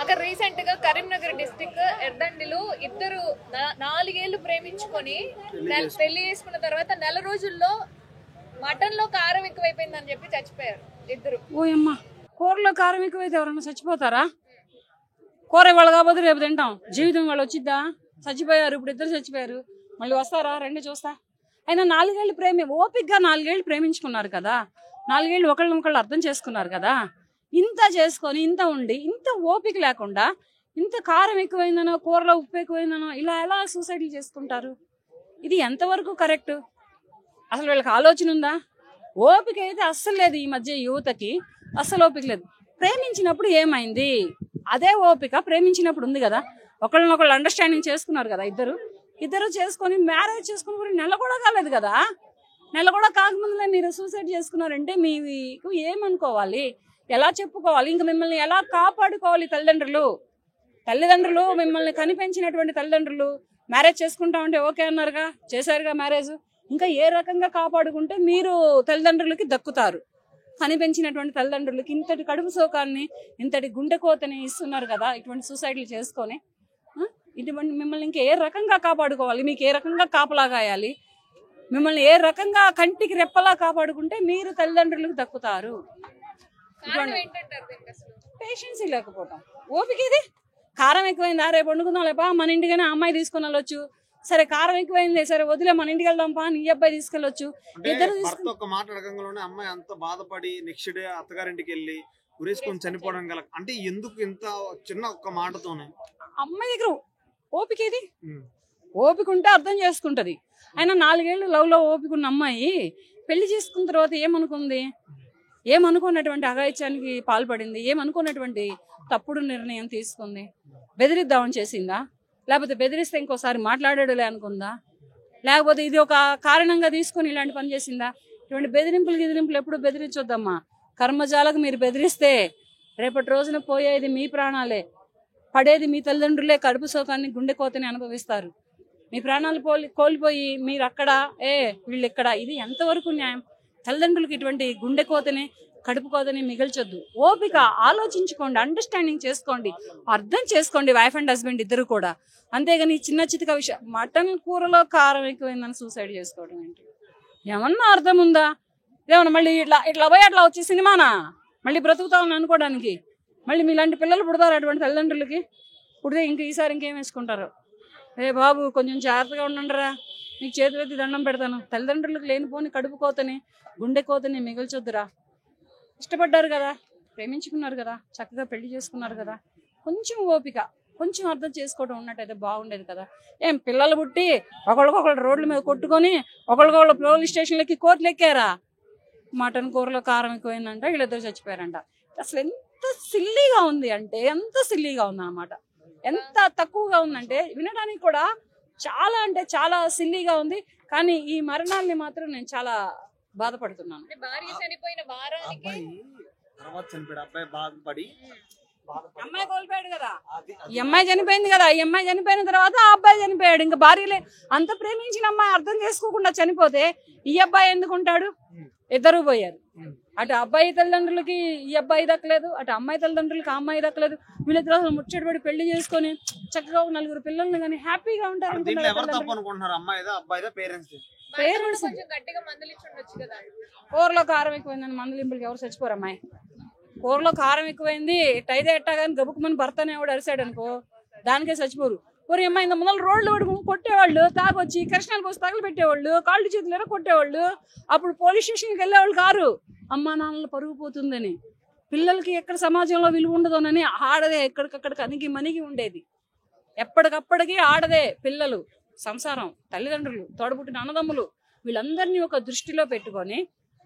అక్క రీసెంట్ గా కరీంనగర్ డిస్ట్రిక్ట్ ఎర్దండిలో ఇద్దరు 4 ఏళ్లు ప్రేమించుకొని పెళ్లి చేసుకున్న తర్వాత నెల రోజుల్లో మటన్ లో కారం ఎక్కువైపోయిందని చెప్పి చచ్చిపోయారు ఇద్దరు. ఓయమ్మ, కూరలో కారం ఎక్కువైతే ఎవరన్నా చచ్చిపోతారా? కూర ఇవాళ కాకపోతే రేపు తింటాం, జీవితం వాళ్ళు వచ్చిద్దా? చచ్చిపోయారు, ఇప్పుడు ఇద్దరు చచ్చిపోయారు, మళ్ళీ వస్తారా? రండి చూస్తా. అయినా 4 ఏళ్ళు ఓపిక్గా 4 ఏళ్ళు ప్రేమించుకున్నారు కదా, 4 ఏళ్ళు ఒకళ్ళు అర్థం చేసుకున్నారు కదా. ఇంత చేసుకొని ఇంత ఉండి ఇంత ఓపిక లేకుండా ఇంత కారం ఎక్కువైందనో కూరలో ఉప్పు ఎక్కువైందనో ఇలా ఎలా సూసైడ్లు చేసుకుంటారు? ఇది ఎంతవరకు కరెక్ట్? అసలు వీళ్ళకి ఆలోచన ఉందా? ఓపిక అయితే అస్సలు లేదు. ఈ మధ్య యువతకి అస్సలు ఓపిక లేదు. ప్రేమించినప్పుడు ఏమైంది? అదే ఓపిక ప్రేమించినప్పుడు ఉంది కదా. ఒకళ్ళనొకళ్ళు అండర్స్టాండింగ్ చేసుకున్నారు కదా. ఇద్దరు చేసుకొని మ్యారేజ్ చేసుకుని కూడా నెల కూడా కాలేదు కదా. నెల కూడా కాకముందులే మీరు సూసైడ్ చేసుకున్నారంటే మీకు ఏమనుకోవాలి, ఎలా చెప్పుకోవాలి? ఇంకా మిమ్మల్ని ఎలా కాపాడుకోవాలి? తల్లిదండ్రులు మిమ్మల్ని కనిపెంచినటువంటి తల్లిదండ్రులు మ్యారేజ్ చేసుకుంటామంటే ఓకే అన్నారుగా, చేశారుగా మ్యారేజ్. ఇంకా ఏ రకంగా కాపాడుకుంటే మీరు తల్లిదండ్రులకి దక్కుతారు? కనిపెంచినటువంటి తల్లిదండ్రులకి ఇంతటి కడుపు సోకాన్ని, ఇంతటి గుండె కోతని ఇస్తున్నారు కదా ఇటువంటి సూసైడ్లు చేసుకొని. ఇటువంటి మిమ్మల్ని ఇంకా ఏ రకంగా కాపాడుకోవాలి? మీకు ఏ రకంగా కాపలాగాయాలి? మిమ్మల్ని ఏ రకంగా కంటికి రెప్పలా కాపాడుకుంటే మీరు తల్లిదండ్రులకు దక్కుతారు? పేషెన్స్ లేకపోవటం, ఓపిక. ఇది కారం ఎక్కువైందా, రేపు వండుకుందాం లేపా, మన ఇంటికైనా అమ్మాయి తీసుకుని వెళ్ళొచ్చు. సరే కారం ఎక్కువైంది, సరే వదిలే మన ఇంటికి వెళ్దాం పా, నీ అబ్బాయి తీసుకెళ్ళొచ్చు. ఇద్దరు మాట్లాడకంలోనే అమ్మాయి అంత బాధపడి నెక్స్ట్ డే అత్తగారింటికి వెళ్ళి గురేసుకొని చనిపోవడం గల అంటే ఎందుకు ఇంత చిన్న ఒక్క మాటతోనే? అమ్మాయి దగ్గర ఓపిక ఇది. ఓపిక ఉంటే అర్థం చేసుకుంటది. అయినా 4 ఏళ్ళు లవ్ లో ఓపిక ఉన్న అమ్మాయి పెళ్లి చేసుకున్న తర్వాత ఏమనుకున్నటువంటి అఘాయిత్యానికి పాల్పడింది, ఏమనుకున్నటువంటి తప్పుడు నిర్ణయం తీసుకుంది? బెదిరిద్దామని చేసిందా? లేకపోతే బెదిరిస్తే ఇంకోసారి మాట్లాడాడులే అనుకుందా? లేకపోతే ఇది ఒక కారణంగా తీసుకొని ఇలాంటి పని చేసిందా? ఇటువంటి బెదిరింపులు ఎప్పుడు బెదిరించొద్దమ్మా. కర్మజాలకు మీరు బెదిరిస్తే రేపటి రోజున పోయేది మీ ప్రాణాలే, పడేది మీ తల్లిదండ్రులే. కడుపు సోకాన్ని గుండె కోతని అనుభవిస్తారు. మీ ప్రాణాలు కోల్పోయి మీరు అక్కడ వీళ్ళు ఇక్కడ. ఇది ఎంతవరకు న్యాయం? తల్లిదండ్రులకి ఇటువంటి గుండె కోతని కడుపు కోతని మిగల్చొద్దు. ఓపిక, ఆలోచించుకోండి, అండర్స్టాండింగ్ చేసుకోండి, అర్థం చేసుకోండి వైఫ్ అండ్ హస్బెండ్ ఇద్దరు కూడా. అంతేగాని చిన్న చితక విషయం, మటన్ కూరలో కారం ఎక్కువైందని సూసైడ్ చేసుకోవడం ఏంటి? ఏమన్నా అర్థం ఉందా? ఏమన్నా మళ్ళీ ఇట్లా పోయి అట్లా వచ్చే సినిమానా మళ్ళీ బ్రతుకుతామని అనుకోవడానికి? మళ్ళీ మీలాంటి పిల్లలు పుడతారు అటువంటి తల్లిదండ్రులకి. పుడితే ఈసారి ఇంకేం వేసుకుంటారు? బాబు కొంచెం జాగ్రత్తగా ఉండండిరా, నీకు చేతులెత్తి దండం పెడతాను. తల్లిదండ్రులకు లేనిపోని కడుపు కోతని గుండె కోతని మిగల్చొద్దురా. ఇష్టపడ్డారు కదా, ప్రేమించుకున్నారు కదా, చక్కగా పెళ్లి చేసుకున్నారు కదా, కొంచెం ఓపిక, కొంచెం అర్థం చేసుకోవడం ఉన్నట్టయితే బాగుండేది కదా. పిల్లలు పుట్టి ఒకళ్ళకొకళ్ళు రోడ్ల మీద కొట్టుకొని ఒకళ్ళకొకళ్ళు పోలీస్ స్టేషన్లకి కోర్టులు ఎక్కారా? మటన్ కూరలో కారం ఎక్కువైందంట, వీళ్ళిద్దరు చచ్చిపోయారంట. అసలు ఎంత సిల్లీగా ఉంది అంటే ఎంత సిల్లీగా ఉంది అన్నమాట. ఎంత తక్కువగా ఉందంటే వినడానికి కూడా చాలా అంటే చాలా సిల్లీగా ఉంది. కానీ ఈ మరణాలని మాత్రం నేను చాలా బాధపడుతున్నాను. భార్య చనిపోయిన వారానికి అమ్మాయి కోల్పోయాడు కదా, ఈ అమ్మాయి చనిపోయింది కదా. ఈ అమ్మాయి చనిపోయిన తర్వాత ఆ అబ్బాయి చనిపోయాడు. ఇంకా భార్యలే అంత ప్రేమించిన అమ్మాయి అర్థం చేసుకోకుండా చనిపోతే ఈ అబ్బాయి ఎందుకుంటాడు? ఇద్దరు పోయారు. అటు అబ్బాయి తల్లిదండ్రులకి ఈ అబ్బాయి దక్కలేదు, అటు అమ్మాయి తల్లిదండ్రులకి ఆ అమ్మాయి దక్కలేదు. వీళ్ళిద్దరు అసలు ముచ్చటపడి పెళ్లి చేసుకొని చక్కగా 4 పిల్లల్ని కానీ హ్యాపీగా ఉంటారు. పేరెంట్స్ కూరలో కారం ఎక్కువైందని మందలింపులకి ఎవరు చచ్చిపోరు అమ్మాయి. కూరలో కారం ఎక్కువైంది టైదే ఎట్టా కానీ గబుక్కుమని భర్తనే ఎవడు అరిసాడు అనుకో, దానికే చచ్చిపోరు. ఊరి అమ్మాయి ఇంత ముందర రోడ్లు పడుకుని కొట్టేవాళ్ళు, తాగొచ్చి కృష్ణాలు పోసి తగలు పెట్టేవాళ్ళు, కాళ్ళు చేతులు కొట్టేవాళ్ళు. అప్పుడు పోలీస్ స్టేషన్కి వెళ్ళేవాళ్ళు కారు, అమ్మా నాన్నలు పరుగు పోతుందని. పిల్లలకి ఎక్కడ సమాజంలో విలువ ఉండదోనని ఆడదే ఎక్కడికక్కడ కనికి మనిగి ఉండేది. ఎప్పటికప్పటికీ ఆడదే పిల్లలు, సంసారం, తల్లిదండ్రులు, తోడబుట్టిన అన్నదమ్ములు వీళ్ళందరినీ ఒక దృష్టిలో పెట్టుకొని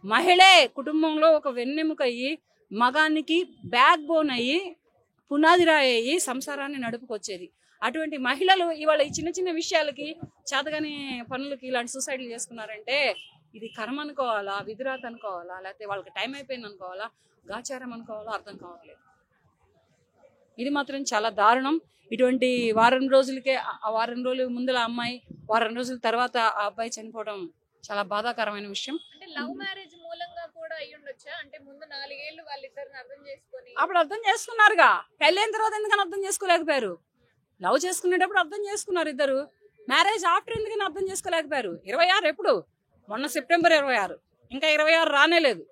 మహిళే కుటుంబంలో ఒక వెన్నెముక అయ్యి, మగానికి బ్యాక్ బోన్ అయ్యి, పునాది రాయి అయ్యి సంసారాన్ని నడుపుకొచ్చేది. అటువంటి మహిళలు ఇవాళ ఈ చిన్న చిన్న విషయాలకి, చేతగాని పనులకి ఇలాంటి సూసైడ్లు చేసుకున్నారంటే ఇది కర్మ అనుకోవాలా, విధిరాత అనుకోవాలా, లేకపోతే వాళ్ళకి టైం అయిపోయింది అనుకోవాలా, గాచారం అనుకోవాలా అర్థం కావట్లేదు. ఇది మాత్రం చాలా దారుణం. ఇటువంటి వారం రోజుల ముందల అమ్మాయి, వారం రోజుల తర్వాత ఆ అబ్బాయి చనిపోవడం చాలా బాధాకరమైన విషయం. అంటే లవ్ మ్యారేజ్ మూలంగా కూడా అయ్యి ఉండొచ్చా? అంటే ముందు 4 ఏళ్ళు వాళ్ళిద్దరిని అర్థం చేసుకొని అప్పుడు అర్థం చేసుకున్నారుగా, పెళ్ళైన తర్వాత ఎందుకని అర్థం చేసుకోలేకపోయారు? లవ్ చేసుకునేటప్పుడు అర్థం చేసుకున్నారు ఇద్దరు, మ్యారేజ్ ఆఫ్టర్ ఎందుకని అర్థం చేసుకోలేకపోయారు? 26 ఎప్పుడు? మొన్న సెప్టెంబర్ 26, ఇంకా 26 రానేలేదు,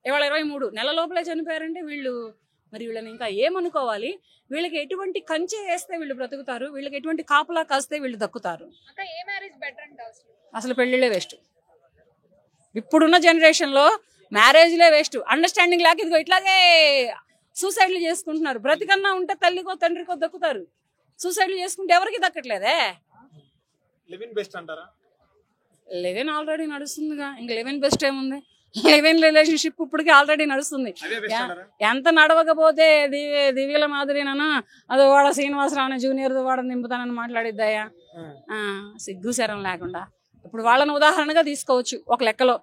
ఇవాళ 23, నెల లోపలే చనిపోయారంటే వీళ్ళు మరి వీళ్ళని ఇంకా ఏమనుకోవాలి? వీళ్ళకి ఎటువంటి కంచె వేస్తే వీళ్ళు బ్రతుకుతారు, వీళ్ళకి ఎటువంటి కాపులా కాస్తే వీళ్ళు దక్కుతారు? అక్క ఏ మ్యారేజ్ బెటర్ అంటావు అసలు? అసలు పెళ్ళిళ్ళే వేస్ట్. ఇప్పుడున్న జనరేషన్లో మ్యారేజ్లే వేస్ట్. అండర్స్టాండింగ్ లేక ఇదిగో ఇట్లాగే సూసైడ్లు చేసుకుంటున్నారు. బ్రతికన్నా ఉంటే తల్లికో తండ్రికో దక్కుతారు, సూసైడ్లు చేసుకుంటే ఎవరికి దక్కట్లేదే. లివింగ్ బెస్ట్ అంటారా? 11 ఆల్రెడీ నడుస్తుందిగా, ఇంక 11 బెస్ట్ ఏముంది? 11 రిలేషన్షిప్ ఇప్పటికి ఆల్రెడీ నడుస్తుంది. ఎంత నడవకపోతే దివ్యల మాదిరినా అది వాడ శ్రీనివాసరావు జూనియర్ వాడని దింపుతానని మాట్లాడిద్దాయా? సిగ్గు శరం లేకుండా. ఇప్పుడు వాళ్ళని ఉదాహరణగా తీసుకోవచ్చు ఒక లెక్కలో.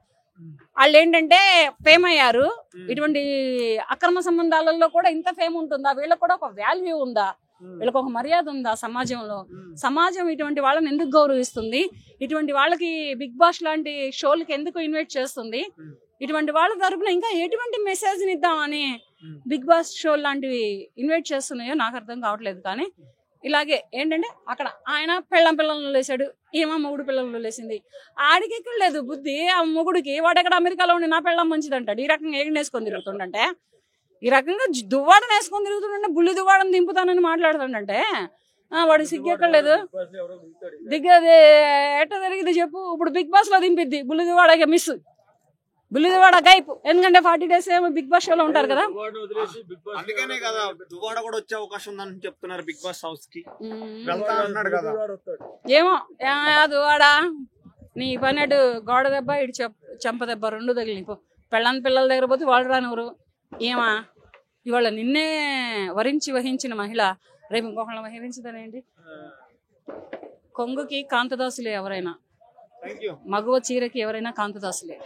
వాళ్ళు ఏంటంటే ఫేమ్ అయ్యారు, ఇటువంటి అక్రమ సంబంధాలలో కూడా ఇంత ఫేమ్ ఉంటుందా? వీళ్ళకి కూడా ఒక వాల్యూ ఉందా? వీళ్ళకి ఒక మర్యాద ఉందా సమాజంలో? సమాజం ఇటువంటి వాళ్ళని ఎందుకు గౌరవిస్తుంది? ఇటువంటి వాళ్ళకి బిగ్ బాస్ లాంటి షోలకి ఎందుకు ఇన్వైట్ చేస్తుంది? ఇటువంటి వాళ్ళ తరపున ఇంకా ఎటువంటి మెసేజ్ ఇద్దామని బిగ్ బాస్ షో లాంటివి ఇన్వైట్ చేస్తున్నాయో నాకు అర్థం కావట్లేదు. కానీ ఇలాగే ఏంటంటే అక్కడ ఆయన పిల్లలను లేసాడు, ఏమో మొగుడు పిల్లలు లేసింది. ఆడికి ఎక్కడ లేదు బుద్ధి ఆ మొగుడికి. వాడెక్కడ అమెరికాలో ఉండి నా పిల్లం మంచిదంటాడు. ఈ రకంగా ఏం వేసుకొని తిరుగుతుండంటే, ఈ రకంగా దువ్వాడని వేసుకొని తిరుగుతుండే, బుల్లి దువ్వాడని దింపుతానని మాట్లాడుతుండంటే వాడికి సిగ్గు ఎక్కడ లేదు. దిగ్గది ఎట్ట జరిగింది చెప్పు? ఇప్పుడు బిగ్ బాస్ లో దింపిద్ది బుల్లి దువ్వాడ మిస్, బుల్లివాడ గైపు. ఎందుకంటే 40 days ఏమో బిగ్ బాస్ షోలో ఉంటారు కదా. అందుకనే కదా దువ్వాడ కూడా వచ్చే అవకాశం ఉందని చెప్తున్నారు బిగ్ బాస్ హౌస్ కి. వెళ్తా అన్నాడు కదా. ఏమో దువ్వాడ నీ పన్నెడు గోడ దెబ్బ ఇటు చెంప దెబ్బ 2 తగిలి పెళ్ళని పిల్లల దగ్గర పోతే వాళ్ళు రానివ్వరు. ఏమా ఇవాళ నిన్నే వహించిన మహిళ రేపు ఇంకొకళ్ళ వహించదనేంటి? కొంగుకి కాంతదాసులే ఎవరైనా, మగువ చీరకి ఎవరైనా కాంతదాసులే.